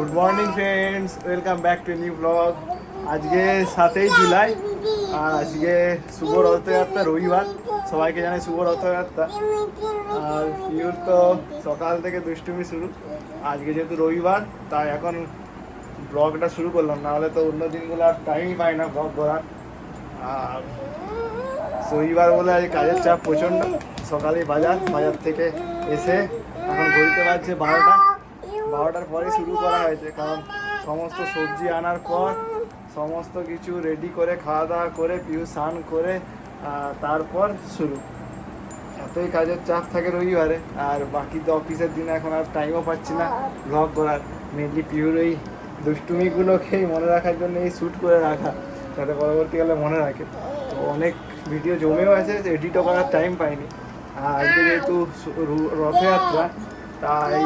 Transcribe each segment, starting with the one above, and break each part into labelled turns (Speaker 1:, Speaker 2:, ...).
Speaker 1: Good morning friends, welcome back to new blog. আজকে 7ই জুলাই আর আজকে শুভ রথযাত্রা, রবিবার। সবাইকে জানাই শুভ রথযাত্রা। আর পিউর তো সকাল থেকে দুষ্টুমি শুরু। আজকে যেহেতু রবিবার, তাই এখন ব্লগটা শুরু করলাম, নাহলে তো অন্য দিনগুলো আর টাইমই পাই না ব্লগ করার। আর রবিবার বলে আজ কাজের চাপ প্রচণ্ড। সকালেই বাজার থেকে এসে এখন ঘড়িতে বাজছে 12টার পরে শুরু করা হয়েছে, কারণ সমস্ত সবজি আনার পর সমস্ত কিছু রেডি করে খাওয়া দাওয়া করে পিউ স্নান করে তারপর শুরু। এতই কাজের চাপ থাকে রবিবারে, আর বাকি তো অফিসের দিনে এখন আর টাইমও পাচ্ছি না ব্লগ করার। মেনলি পিউর এই দুষ্টুমিগুলোকেই মনে রাখার জন্য এই শ্যুট করে রাখা, যাতে পরবর্তীকালে মনে রাখে। তো অনেক ভিডিও জমেও আছে, এডিটও করার টাইম পাইনি। আর আজকে যেহেতু রথযাত্রা, তাই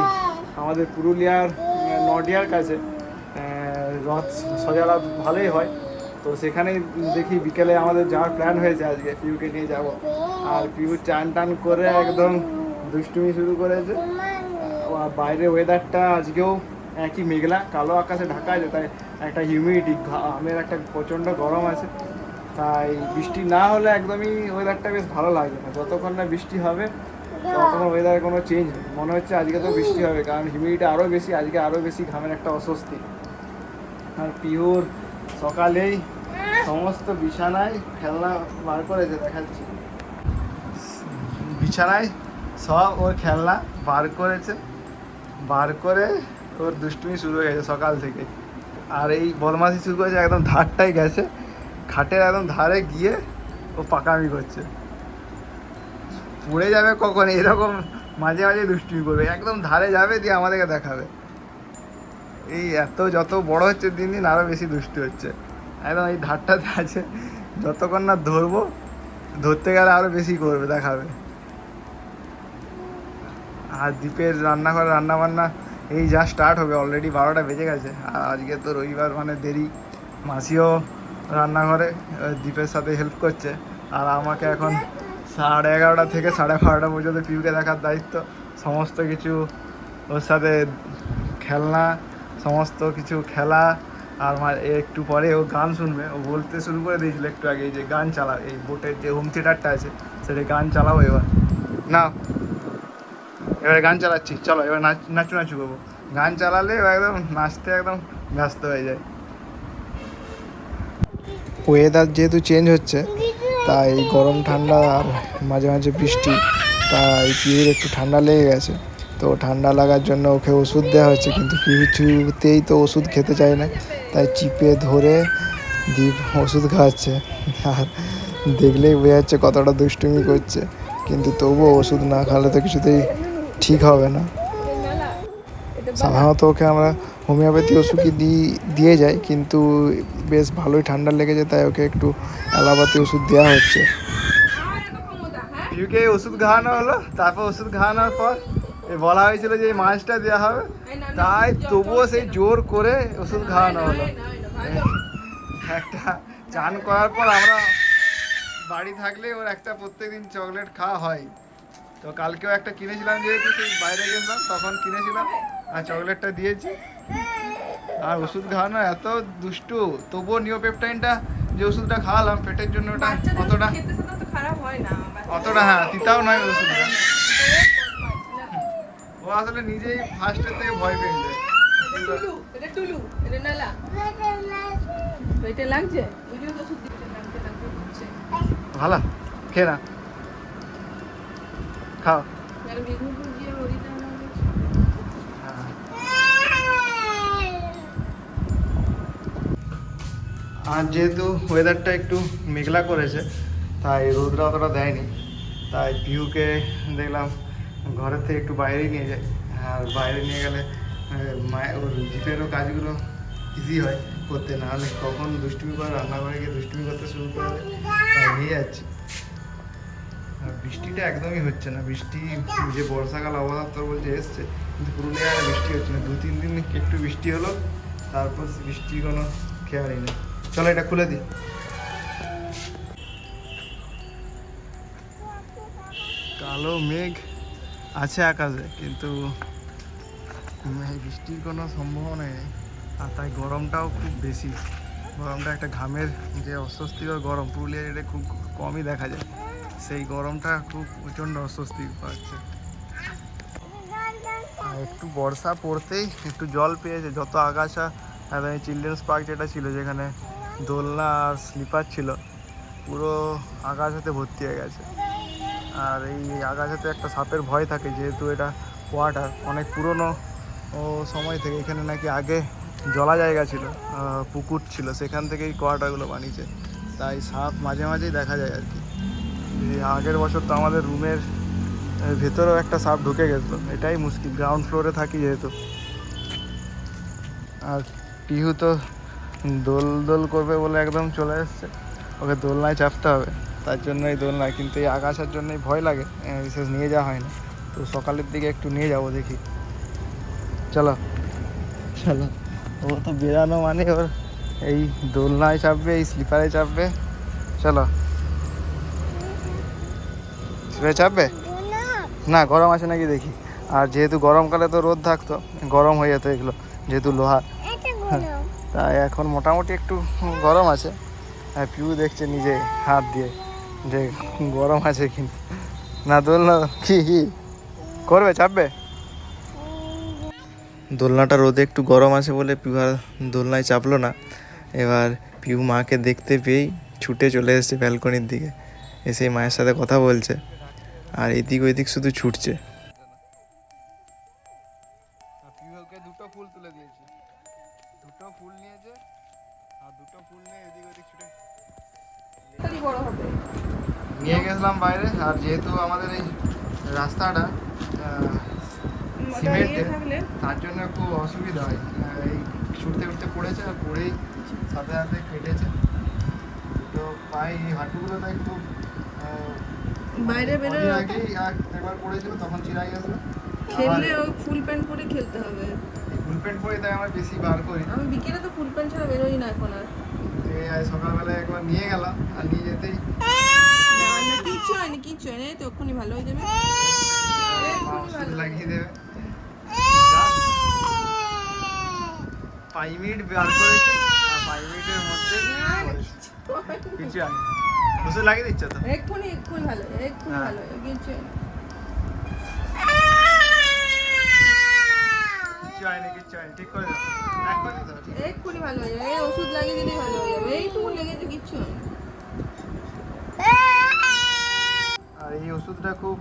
Speaker 1: আমাদের পুরুলিয়ার নডিয়ার কাছে রথ সজালা ভালোই হয়। তো সেখানেই দেখি বিকেলে আমাদের যাওয়ার প্ল্যান হয়েছে, আজকে পিউকে নিয়ে যাব। আর পিউ চান টান করে একদম দুষ্টুমি শুরু করেছে। আর বাইরের ওয়েদারটা আজকেও একই মেঘলা, কালো আকাশে ঢাকা আছে, তাই একটা হিউমিডিটি, আমের একটা প্রচণ্ড গরম আছে। তাই বৃষ্টি না হলে একদমই ওয়েদারটা বেশ ভালো লাগে না। যতক্ষণ না বৃষ্টি হবে ততক্ষণ ওয়েদারে কোনো চেঞ্জ নেই। মনে হচ্ছে আজকে তো বৃষ্টি হবে, কারণ হিউমিডিটি আরও বেশি, আজকে আরও বেশি ঘামের একটা অস্বস্তি। আর পিওর সকালেই সমস্ত বিছানায় খেলনা বার করেছে, দেখাচ্ছি। বিছানায় সব ওর খেলনা বার করেছে, বার করে ওর দুষ্টুমি শুরু হয়ে গেছে সকাল থেকে। আর এই বদমাশি শুরু করেছে, একদম ধারটাই গেছে, খাটের একদম ধারে গিয়ে ও পাকামি করছে। পড়ে যাবে কখন, এরকম মাঝে মাঝে দুষ্টুমি করবে, একদম ধারে যাবে দিয়ে আমাদেরকে দেখাবে। এই যত বড় হচ্ছে দিন দিন আরও বেশি দুষ্টু হচ্ছে। একদম এই ধারটাতে আছে, যতক্ষণ না ধরবো, ধরতে গেলে আরও বেশি করবে, দেখাবে। আর দ্বীপের রান্নাঘর রান্নাবান্না এই যা স্টার্ট হবে, অলরেডি 12টা বেজে গেছে। আর আজকে তো রবিবার মানে দেরি। মাসিও রান্নাঘরে দ্বীপের সাথে হেল্প করছে। আর আমাকে এখন 11:30 থেকে 12:30 পর্যন্ত পিউকে দেখার দায়িত্ব। সমস্ত কিছু ওর সাথে খেলনা, সমস্ত কিছু খেলা। আর একটু পরে ও গান শুনবে। ও বলতে শুরু করে দিয়েছিল একটু আগে যে গান চালাও, এই বোটের যে হোম থিয়েটারটা আছে সেটা গান চালাও। এবার না, এবারে গান চালাচ্ছি, চলো এবার নাচু করবো। গান চালালে একদম নাচতে একদম ব্যস্ত হয়ে যায়। ওয়েদার যেহেতু চেঞ্জ হচ্ছে, তাই গরম ঠান্ডা আর মাঝে মাঝে বৃষ্টি, তাই পিউর একটু ঠান্ডা লেগে গেছে। তো ঠান্ডা লাগার জন্য ওকে ওষুধ দেওয়া হচ্ছে, কিন্তু কিছুতেই তো ওষুধ খেতে চায় না, তাই চিপে ধরে দীপ ওষুধ খাওয়াচ্ছে। আর দেখলেই বোঝা যাচ্ছে কতটা দুষ্টুমি করছে, কিন্তু তবুও ওষুধ না খাওয়ালে তো কিছুতেই ঠিক হবে না। সাধারণত ওকে আমরা হোমিওপ্যাথি ওষুধই দিয়ে যাই, কিন্তু বেশ ভালোই ঠান্ডা লেগেছে, তাই ওকে একটু অ্যালোপ্যাথি ওষুধ দেওয়া হচ্ছে। পিউকে ওষুধ খাওয়ানো হলো, তারপর ওষুধ খাওয়ানোর পর বলা হয়েছিল যে এই মাছটা দেওয়া হবে, তাই তবুও সেই জোর করে ওষুধ খাওয়ানো হলো। একটা চান করার পর আমরা বাড়ি থাকলে ওর একটা প্রত্যেকদিন চকলেট খাওয়া হয়। তো কালকেও একটা কিনেছিলাম, যেহেতু সেই বাইরে গেছিলাম তখন কিনেছিলাম, আর চকলেটটা দিয়েছি। আর ওষুধ খাওয়ানো এত দুষ্টু, তবুও নিওপেপটাইনটা যে ওষুধটা খাওয়ালাম পেটের জন্য, ওটা অতটা হ্যাঁ তিতাও নয় ওষুধটা। ও আসলে নিজেই ফার্স্টের থেকে ভয় পেয়ে যায়। ভালো, খেয়ে না, খাও। আর যেহেতু ওয়েদারটা একটু মেঘলা করেছে, তাই রোদটা অতটা দেয়নি, তাই পিউকে দেখলাম ঘরের থেকে একটু বাইরেই নিয়ে যায়। আর বাইরে নিয়ে গেলে ওর জিপেরও কাজগুলো ইজি হয় করতে, নাহলে কখন দুষ্টুমি করে রান্নাঘরে গিয়ে দুষ্টুমি করতে শুরু করে, তাই নিয়ে যাচ্ছি। আর বৃষ্টিটা একদমই হচ্ছে না। বৃষ্টি যে বর্ষাকাল অবদপ্তর বলছে এসছে, কিন্তু পুরুলিয়ায় বৃষ্টি হচ্ছে না। 2-3 দিন একটু বৃষ্টি হলো, তারপর বৃষ্টির কোনো খেয়ালই নেই। চলো এটা খুলে দিই। কালো মেঘ আছে আকাশে, কিন্তু বৃষ্টির কোনো সম্ভাবনা নেই, আর তাই গরমটাও খুব বেশি। গরমটা একটা ঘামের যে অস্বস্তিকর গরম, পুরুলিয়ার এটা খুব কমই দেখা যায়। সেই গরমটা খুব প্রচণ্ড অস্বস্তি পাচ্ছে। আর একটু বর্ষা পড়তেই একটু জল পেয়েছে, যত আগাছা। একদম এই চিলড্রেন্স পার্ক যেটা ছিল, যেখানে দোলনা আর স্লিপার ছিল, পুরো আগাছাতে ভর্তি হয়ে গেছে। আর এই আগাছাতে একটা সাপের ভয় থাকে, যেহেতু এটা কোয়ার্টার অনেক পুরনো সময় থেকে। এখানে নাকি আগে জলা জায়গা ছিল, পুকুর ছিল, সেখান থেকেই কোয়ার্টারগুলো বানিয়েছে। তাই সাপ মাঝে মাঝেই দেখা যায় আর কি। আগের বছর তো আমাদের রুমের ভেতরেও একটা সাপ ঢুকে গেছিলো। এটাই মুশকিল, গ্রাউন্ড ফ্লোরে থাকি যেহেতু। আর পিহু তো দোল করবে বলে একদম চলে এসছে, ওকে দোলনায় চাপতে হবে। তার জন্যই দোলনায়, কিন্তু এই আগাছার জন্যই ভয় লাগে, বিশেষ নিয়ে যাওয়া হয় না। তো সকালের দিকে একটু নিয়ে যাবো, দেখি। চলো চলো, ও তো বেরানো মানে ওর এই দোলনায় চাপবে, এই স্লিপারে চাপবে। চলো, স্লিপারে চাপবে না, গরম আছে নাকি দেখি। আর যেহেতু গরমকালে তো রোদ থাকতো, গরম হয়ে যেত এগুলো, যেহেতু লোহা। তাই এখন মোটামুটি একটু গরম আছে। আর পিউ দেখছে নিজে হাত দিয়ে যে গরম আছে কিন্তু। না দোলনা কি করবে, চাপবে? দোলনাটা রোদে একটু গরম আছে বলে পিউ আর দোলনায় চাপলো না। এবার পিউ মাকে দেখতে পেয়েই ছুটে চলে এসেছে ব্যালকনির দিকে, এসে মায়ের সাথে কথা বলছে, আর এদিক ওইদিক শুধু ছুটছে। পিউকে দুটো ফুল তুলে দিয়েছি, দুটো ফুল নিয়েছে, আর দুটো ফুল নিয়ে এদিক ওইদিক ছুটে নিয়ে গেছিলাম বাইরে। আর যেহেতু আমাদের এই রাস্তাটা সিমেন্টের, তার জন্য খুব অসুবিধা হয়। এই ছুটতে উঠতে পড়েছে, আর পড়েই সাথে সাথে কেটেছে দুটো পায়ে, এই হাঁটুগুলো। তাই খুব বাইরে বেরোয় আগেই একবার পড়েছিল, তখন চিরাই গেছিল।
Speaker 2: খেললে ও ফুল প্যান্ট পরে খেলতে হবে।
Speaker 1: ফুল প্যান্ট পরে তাই আমরা বেশি বার করি।
Speaker 2: আমি বিকেলে তো ফুল প্যান্ট ছাড়া বেরোই না এখন আর।
Speaker 1: সকালবেলায় একবার নিয়ে গেলাম, আর নিয়ে যেতেই
Speaker 2: কিচ্ছু হয়নি, কিচ্ছু হয়নি, তো এক্ষুনি ভালো হয়ে যাবে,
Speaker 1: লাগিয়ে দেবে। 5 মিনিট বার করেছি, আর 5 মিনিটের মধ্যে কিছু আনি ওষুধ লাগিয়ে দিচ্ছ তো?
Speaker 2: এক্ষুনি ভালো, এক্ষুনি ভালো, কিচ্ছু
Speaker 1: ঠিক করে দাও,
Speaker 2: এক্ষুনি ভালো হয়ে যাবে। ওষুধ লাগিয়ে দিলেই ভালো হয়ে যাবে, এইটুকু লেগেছে, কিচ্ছু হয় না।
Speaker 1: আর এই ওষুধটা খুব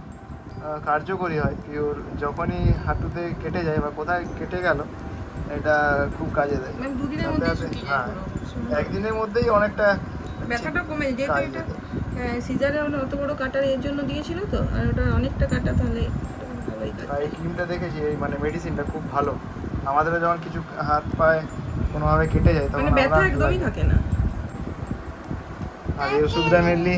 Speaker 1: কার্যকরী হয়। পিওর যখনই হাঁটুতে কেটে যায় বা কোথায় কেটে গেল, এটা খুব কাজে দেয়।
Speaker 2: দুদিনের মধ্যে
Speaker 1: একদিনের মধ্যেই অনেকটা
Speaker 2: ব্যথাটা কমে, যেহেতু এটা সিজারে অত বড় কাটার এর জন্য দিয়েছিল তো, আর ওটা অনেকটা কাটা, তাহলে
Speaker 1: এই ক্রিমটা দেখেছি, এই মানে মেডিসিনটা খুব ভালো। আমাদেরও যখন কিছু হাত পায়ে কোনোভাবে কেটে যায়, তখন
Speaker 2: ব্যথা একদমই থাকে না।
Speaker 1: আর এই ওষুধটা মেনলি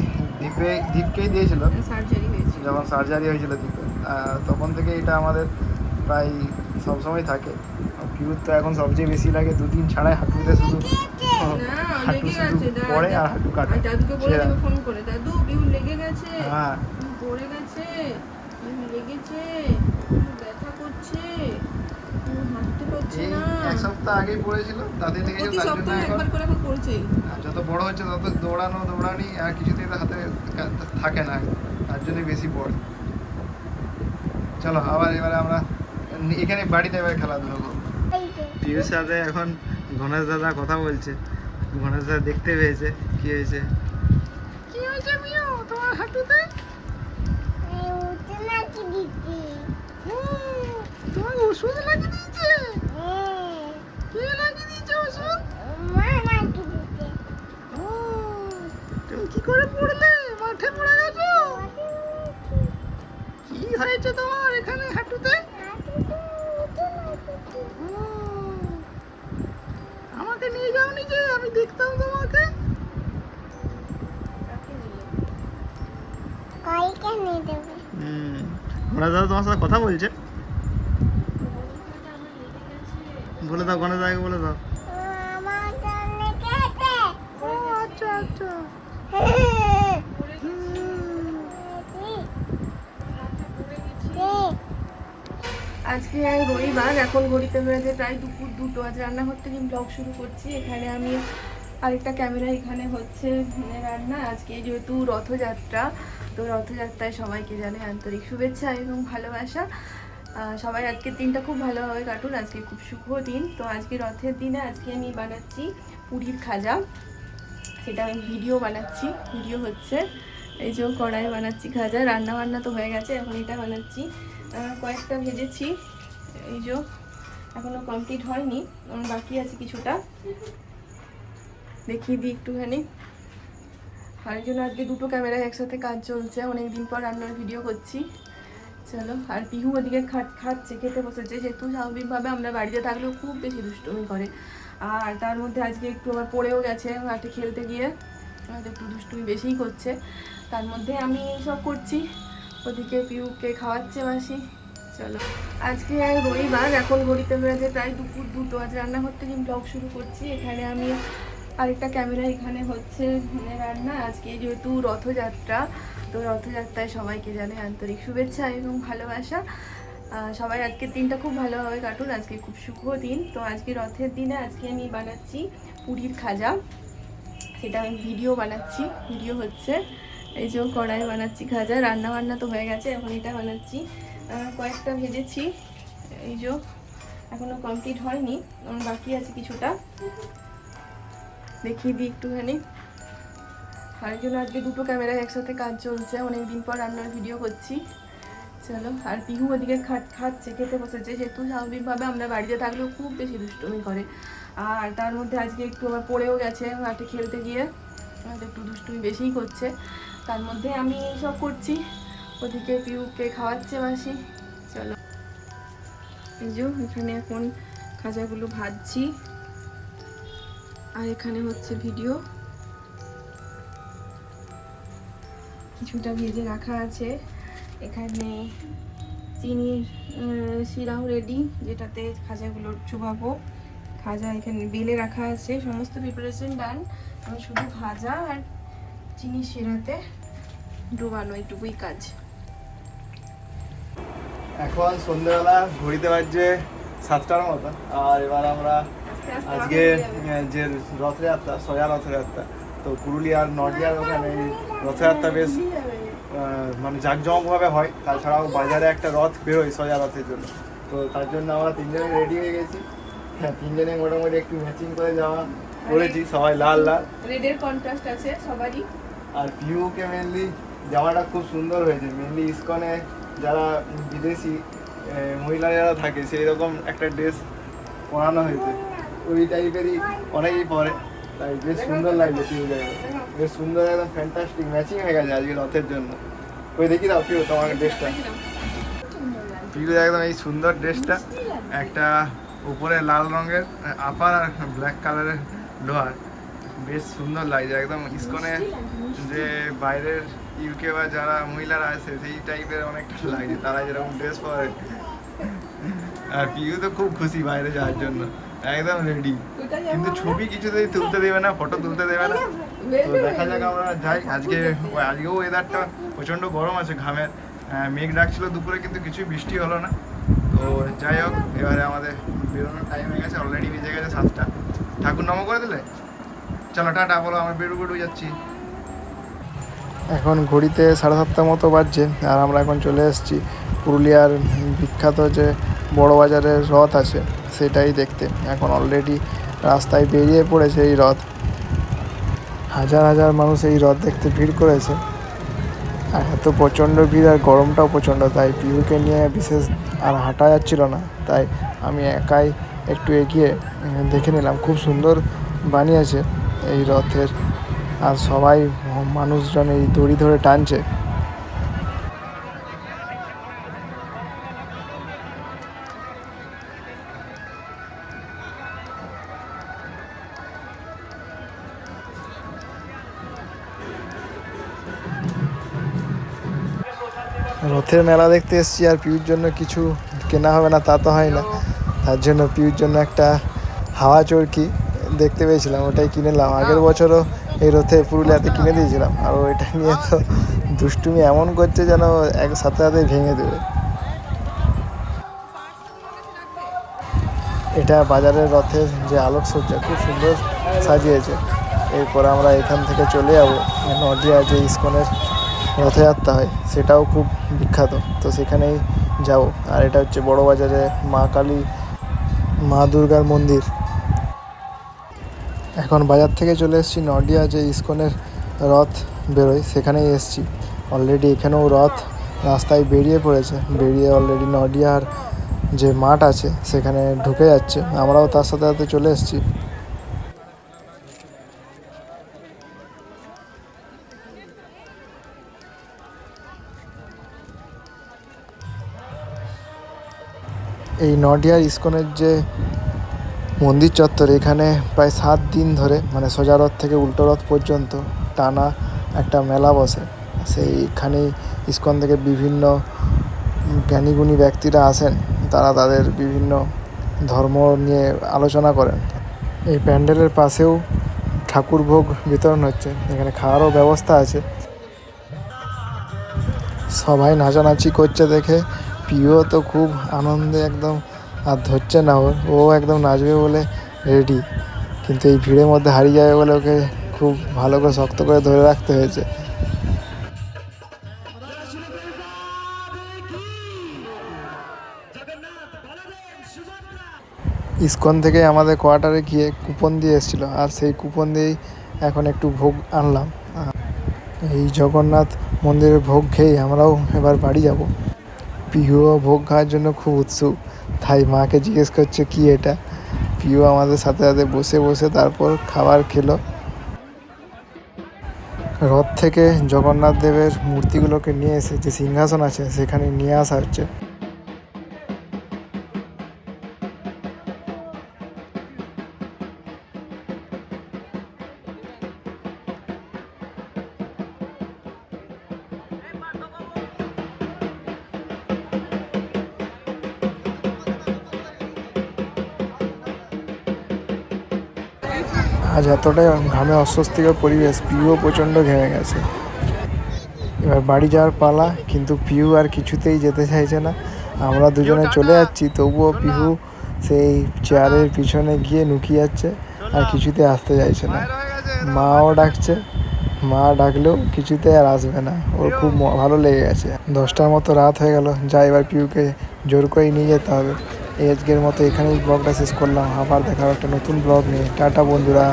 Speaker 1: দীপকেই দিয়েছিল,
Speaker 2: সার্জারি হয়েছিল
Speaker 1: যখন সার্জারি হয়েছিল দীপের, তখন থেকে এটা আমাদের প্রায় সবসময় থাকে। পিউর তো এখন সবচেয়ে বেশি লাগে, 2 দিন ছাড়াই হাঁটুতে শুধু পড়ে আর হাঁটু কাটে।
Speaker 2: দাদুকে বলে দেবে ফোন করে, দাদু পিউ লেগে গেছে, পড়ে গেছে, লেগেছে, ব্যথা করছে, হাঁটতে পারছে না।
Speaker 1: এক সপ্তাহ আগেই পড়েছিল, তাতে লেগেছে, তার জন্য
Speaker 2: একবার করে এখন পড়ছেই।
Speaker 1: যত বড় হচ্ছে তত দৌড়ানি আর কিছুতেই হাতে থাকে না, তার জন্যই বেশি পড়ে। চলো আবার এবারে আমরা এখানে বাড়িতে এবার খেলাধুলো করবো। পিউর সাথে এখন গণেশ দাদা কথা বলছে। গণেশ দাদা দেখতে পেয়েছে কি হয়েছে।
Speaker 2: কি হয়েছে পিউ তোমার হাঁটুতে? তোমার ওষুধ লাগিয়ে দিয়েছে? কে লাগিয়ে দিয়েছে ওষুধ? তুমি কি করে পড়লে? মাঠে পড়ে গেছো? কি হয়েছে তোমার এখানে হাঁটুতে? আমাকে নিয়ে যাওনি যে, আমি দেখতাম তোমাকে।
Speaker 1: গণেশ দাদা তোমার সাথে কথা বলছে, বলে দাও, গণেশ দাদাকে বলে দাও।
Speaker 2: আচ্ছা আচ্ছা, আজকে রবিবার, এখন ঘড়িতে হয়েছে প্রায় দুপুর 2টো। আজ রান্নাঘর থেকে ব্লগ শুরু করছি। এখানে আমি আরেকটা ক্যামেরা, এখানে হচ্ছে রান্না। আজকে যেহেতু রথযাত্রা, তো রথযাত্রায় সবাইকে জানাই আন্তরিক শুভেচ্ছা এবং ভালোবাসা। সবাই আজকের দিনটা খুব ভালোভাবে কাটুন। আজকে খুব শুভ দিন। তো আজকে রথের দিনে আজকে আমি বানাচ্ছি পুরীর খাজা। সেটা আমি ভিডিও বানাচ্ছি, ভিডিও হচ্ছে। এই যে কড়াই বানাচ্ছি খাজা, রান্না বান্না তো হয়ে গেছে, এখন এটা বানাচ্ছি। কয়েকটা ভেজেছি, এই যে এখনো কমপ্লিট হয়নি, বাকি আছে কিছুটা, দেখিয়ে দিই একটুখানি। আর জন্য আজকে দুটো ক্যামেরায় একসাথে কাজ চলছে, অনেকদিন পর রান্নার ভিডিও করছি। চলো। আর পিহু ওদিকে খাচ্ছে, খেতে বসেছে। যেহেতু স্বাভাবিকভাবে আমরা বাড়িতে থাকলেও খুব বেশি দুষ্টুমি করে, আর তার মধ্যে আজকে একটু আবার পড়েও গেছে মাঠে খেলতে গিয়ে, একটু দুষ্টুমি বেশিই করছে। তার মধ্যে আমি সব করছি, ওদিকে পিহুকে খাওয়াচ্ছে মাসি। চলো। আজকে রবিবার, এখন ঘড়িতে হয়েছে প্রায় দুপুর 2টো। আজ রান্নাঘর থেকে ব্লগ শুরু করছি। এখানে আমি আরেকটা ক্যামেরা, এখানে হচ্ছে রান্না। আজকে যেহেতু রথযাত্রা, তো রথযাত্রায় সবাইকে জানাই আন্তরিক শুভেচ্ছা এবং ভালোবাসা। সবাই আজকের দিনটা খুব ভালোভাবে কাটুন। আজকে খুব শুভ দিন। তো আজকে রথের দিনে আজকে আমি বানাচ্ছি পুরীর খাজা। সেটা আমি ভিডিও বানাচ্ছি, ভিডিও হচ্ছে। এই যে কড়াই বানাচ্ছি খাজা, রান্না বান্না তো হয়ে গেছে, এখন এটা বানাচ্ছি। কয়েকটা ভেজেছি, এই যে এখনো কমপ্লিট হয়নি, বাকি আছে কিছুটা, দেখিয়ে দিই একটুখানি। আর জন্য আজকে দুটো ক্যামেরায় একসাথে কাজ চলছে, অনেকদিন পর রান্নার ভিডিও করছি। চলো। আর পিহু ওদিকে খাচ্ছে, খেতে বসেছে। যেহেতু স্বাভাবিকভাবে আমরা বাড়িতে থাকলেও খুব বেশি দুষ্টুমি করে, আর তার মধ্যে আজকে একটু আবার পড়েও গেছে মাঠে খেলতে গিয়ে, একটু দুষ্টুমি বেশিই করছে। তার মধ্যে আমি সব করছি, ওদিকে পিহুকে খাওয়াচ্ছে মাসি। চলো। এই যে এখানে এখন খাজাগুলো ভাজছি, আর এখানে হচ্ছে ভিডিও, কিছুটা ভেজে রাখা আছে। এখানে চিনির শিরাও রেডি, যেটাতে খাজাগুলো চুবাবো। খাজা এখানে বেলে রাখা আছে, সমস্ত প্রিপারেশন ডান। আমি শুধু ভাজা আর চিনির শিরাতে ডুবানো, এইটুকুই কাজ।
Speaker 1: এখন সন্ধ্যেবেলা, ঘড়িতে বাজছে 7টার মতো। আর এবার আমরা আজকে যে রথযাত্রা, সোজা রথযাত্রা, তো পুরুলিয়ার নডিয়ার ওখানে রথযাত্রা বেশ মানে জাঁকজমকভাবে হয়। তাছাড়াও বাজারে একটা রথ বেরোয় সোজা রথের জন্য, তো তার জন্য আমরা তিনজনে রেডি হয়ে গেছি। হ্যাঁ, তিনজনে মোটামুটি একটু ম্যাচিং করে যাওয়া করেছি, সবাই লাল লাল,
Speaker 2: রেডের কন্ট্রাস্ট আছে সবারই।
Speaker 1: আর পিউকে মেনলি জামাটা খুব সুন্দর হয়েছে। মেনলি ইসকনে যারা বিদেশি মহিলা যারা থাকে, সেই রকম একটা ড্রেস পরানো হয়েছে, ওই টাইপেরই অনেকেই পরে, তাই বেশ সুন্দর লাগছে। পিউ বেশ সুন্দর, একদম ফ্যান্টাস্টিক ম্যাচিং হয়ে গেছে আজকে রথের জন্য। ওই দেখি দাও পিউ তোমার ড্রেসটা। পিউ একদম এই সুন্দর ড্রেসটা, একটা উপরে লাল রঙের আপার আর ব্ল্যাক কালারের লোয়ার, বেশ সুন্দর লাগছে। একদম ইসকনে যে বাইরের ইউকে বা যারা মহিলারা আছে সেই টাইপের অনেকটা লাগছে, তারা যেরকম ড্রেস পরে। আর পিউ তো খুব খুশি বাইরে যাওয়ার জন্য, একদম রেডি। কিন্তু ছবি কিছুতেই তুলতে দেবে না, ফটো তুলতে দেবে না। তো দেখা যাক, আমরা যাই। আজকেও ওয়েদারটা প্রচণ্ড গরম আছে, ঘামের মেঘ ডাকছিল দুপুরে, কিন্তু কিছুই বৃষ্টি হলো না। তো যাই হোক, এবারে আমাদের বেরোনোর টাইম হয়ে গেছে, অলরেডি বেজে গেছে 7টা। ঠাকুর নম করে দিলে, চলো টাটা বলো, আমরা বেরু যাচ্ছি। এখন ঘড়িতে 7:30 মতো বাজছে, আর আমরা এখন চলে এসেছি পুরুলিয়ার বিখ্যাত যে বড় বাজারের রথ আছে সেটাই দেখতে। এখন অলরেডি রাস্তায় বেরিয়ে পড়েছে এই রথ, হাজার হাজার মানুষ এই রথ দেখতে ভিড় করেছে। আর এত প্রচণ্ড ভিড়, আর গরমটাও প্রচণ্ড, তাই পিহুকে নিয়ে বিশেষ আর হাঁটা যাচ্ছিল না, তাই আমি একাই একটু এগিয়ে দেখে নিলাম। খুব সুন্দর বানিয়েছে এই রথের, আর সবাই মানুষজন এই দড়ি ধরে টানছে। রথের মেলা দেখতে এসেছি, আর পিউর জন্য কিছু কেনা হবে না তা তো হয় না, তার জন্য পিউর জন্য একটা হাওয়া চরকি দেখতে পেয়েছিলাম, ওটাই কিনে নিলাম। আগের বছরও এই রথে পুরুলিয়াতে কিনে দিয়েছিলাম, আর ওইটা নিয়ে তো দুষ্টুমি এমন করছে যেন সাথে সাথে ভেঙে দেবে। এটা বাজারের রথের যে আলোকসজ্জা খুব সুন্দর সাজিয়েছে। এরপর আমরা এখান থেকে চলে যাবো নডিয়া যে ইস্কনের রথযাত্রা হয়, সেটাও খুব বিখ্যাত, তো সেখানেই যাব। আর এটা হচ্ছে বড় বাজারে মা কালী মা দুর্গার মন্দির। এখন বাজার থেকে চলে এসেছি নডিয়া যে ইস্কনের রথ বেরোয় সেখানেই এসেছি। অলরেডি এখানেও রথ রাস্তায় বেরিয়ে পড়েছে, বেরিয়ে অলরেডি নডিয়ার যে মাঠ আছে সেখানে ঢুকে যাচ্ছে, আমরাও তার সাথে সাথে চলে এসেছি। এই নডিয়ার ইস্কনের যে মন্দির চত্বর, এখানে প্রায় 7 দিন ধরে মানে সোজা রথ থেকে উল্টো রথ পর্যন্ত টানা একটা মেলা বসে। সেইখানেই ইস্কন থেকে বিভিন্ন জ্ঞানীগুণী ব্যক্তিরা আসেন, তারা তাদের বিভিন্ন ধর্ম নিয়ে আলোচনা করেন। এই প্যান্ডেলের পাশেও ঠাকুর ভোগ বিতরণ হচ্ছে, এখানে খাওয়ারও ব্যবস্থা আছে। সবাই নাচানাচি করছে দেখে প্রিয় তো খুব আনন্দে একদম আর ধরছে না, ও একদম নাচবে বলে রেডি, কিন্তু এই ভিড়ের মধ্যে হারিয়ে যাবে বলে ওকে খুব ভালো করে শক্ত করে ধরে রাখতে হয়েছে। ইস্কন থেকে আমাদের কোয়ার্টারে গিয়ে কুপন দিয়ে এসেছিলো, আর সেই কুপন দিয়েই এখন একটু ভোগ আনলাম। এই জগন্নাথ মন্দিরের ভোগ খেয়েই আমরাও এবার বাড়ি যাব। পিহুও ভোগ খাওয়ার জন্য খুব উৎসুক, তাই মাকে জিজ্ঞেস করছে কি এটা। পিহু আমাদের সাথে সাথে বসে বসে তারপর খাবার খেলো। রথ থেকে জগন্নাথ দেবের মূর্তিগুলোকে নিয়ে এসে যে সিংহাসন আছে সেখানে নিয়ে আসা হচ্ছে। আজ এতটাই ঘামে অস্বস্তিকর পরিবেশ, পিহুও প্রচণ্ড ঘেমে গেছে। এবার বাড়ি যাওয়ার পালা, কিন্তু পিহু আর কিছুতেই যেতে চাইছে না। আমরা দুজনে চলে যাচ্ছি, তবুও পিহু সেই চেয়ারের পিছনে গিয়ে নুকিয়ে যাচ্ছে আর কিছুতে আসতে চাইছে না। মাও ডাকছে, মা ডাকলেও কিছুতে আর আসবে না, ওর খুব ভালো লেগে গেছে। 10টার মতো রাত হয়ে গেল, যা এবার পিহুকে জোর করে নিয়ে যেতে হবে। আজকের মতো এখানেই ব্লগটা শেষ করলাম, আবার দেখা একটা নতুন ব্লগ নিয়ে। টাটা বন্ধুরা।